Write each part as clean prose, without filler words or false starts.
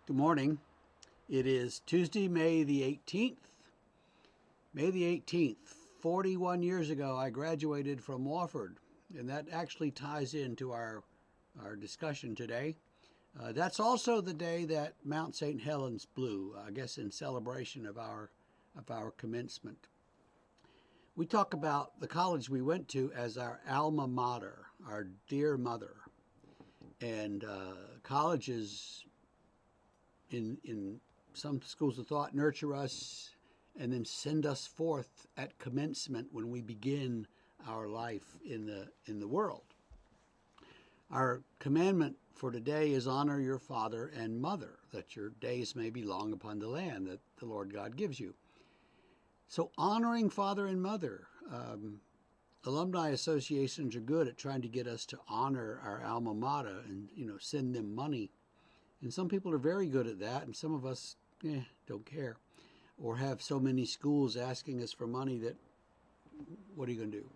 Good morning. It is Tuesday, May the 18th. May the 18th, 41 years ago, I graduated from Wofford, and that actually ties into our discussion today. That's also the day that Mount St. Helens blew, I guess in celebration of our commencement. We talk about the college we went to as our alma mater, our dear mother. And colleges in some schools of thought nurture us and then send us forth at commencement when we begin our life in the world. Our commandment for today is honor your father and mother, that your days may be long upon the land that the Lord God gives you. So honoring father and mother, alumni associations are good at trying to get us to honor our alma mater and send them money. And some people are very good at that, and some of us don't care, or have so many schools asking us for money that what are you going to do?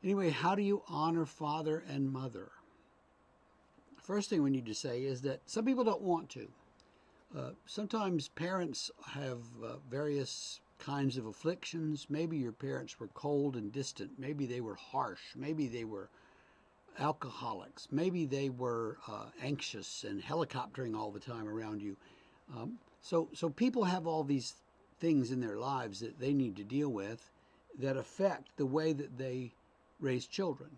Anyway, how do you honor father and mother? First thing we need to say is that some people don't want to. Sometimes parents have various kinds of afflictions. Maybe your parents were cold and distant. Maybe they were harsh. Maybe they were alcoholics. Maybe they were anxious and helicoptering all the time around you. So people have all these things in their lives that they need to deal with that affect the way that they raise children.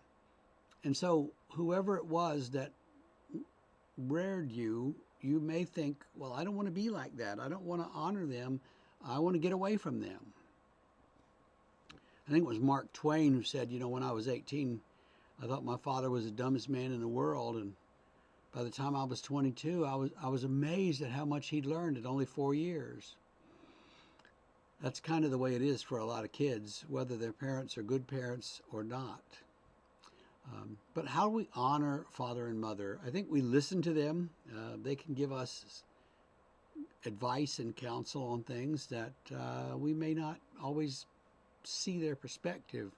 And so whoever it was that reared you, you may think, well, I don't want to be like that. I don't want to honor them. I want to get away from them. I think it was Mark Twain who said, when I was 18, I thought my father was the dumbest man in the world, and by the time I was 22, I was amazed at how much he'd learned in only 4 years. That's kind of the way it is for a lot of kids, whether their parents are good parents or not. But how do we honor father and mother? I think we listen to them. They can give us advice and counsel on things that we may not always see their perspective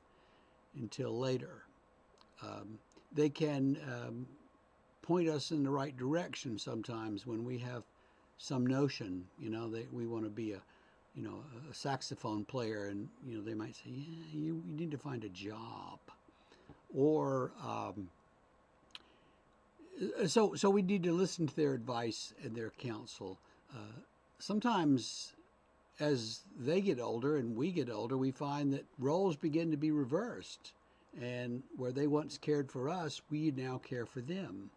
until later. They can point us in the right direction sometimes when we have some notion, that we want to be a saxophone player, and they might say, yeah, you need to find a job, or so we need to listen to their advice and their counsel. Sometimes as they get older and we get older, we find that roles begin to be reversed. And where they once cared for us, we now care for them.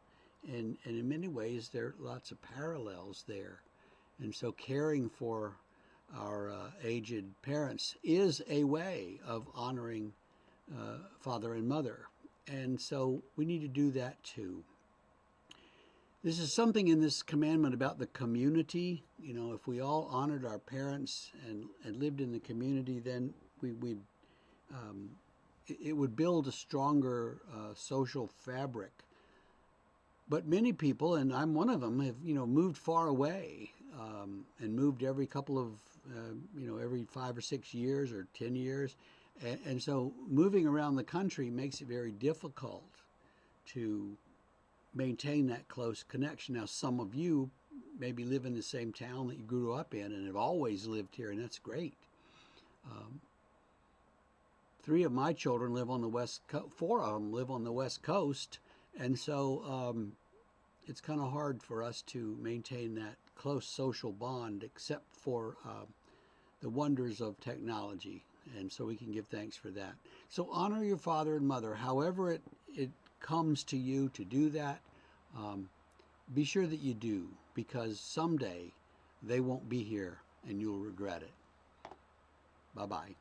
And in many ways, there are lots of parallels there. And so caring for our aged parents is a way of honoring father and mother. And so we need to do that too. This is something in this commandment about the community. If we all honored our parents and lived in the community, then it would build a stronger social fabric. But many people, and I'm one of them, have moved far away and moved every couple of every 5 or 6 years or 10 years, and so moving around the country makes it very difficult to maintain that close connection. Now, some of you maybe live in the same town that you grew up in and have always lived here, and that's great. 3 of my children live on the West Coast. 4 of them live on the West Coast, and so it's kind of hard for us to maintain that close social bond, except for the wonders of technology, and so we can give thanks for that. So honor your father and mother, however it comes to you to do that. Be sure that you do, because someday they won't be here and you'll regret it. Bye-bye.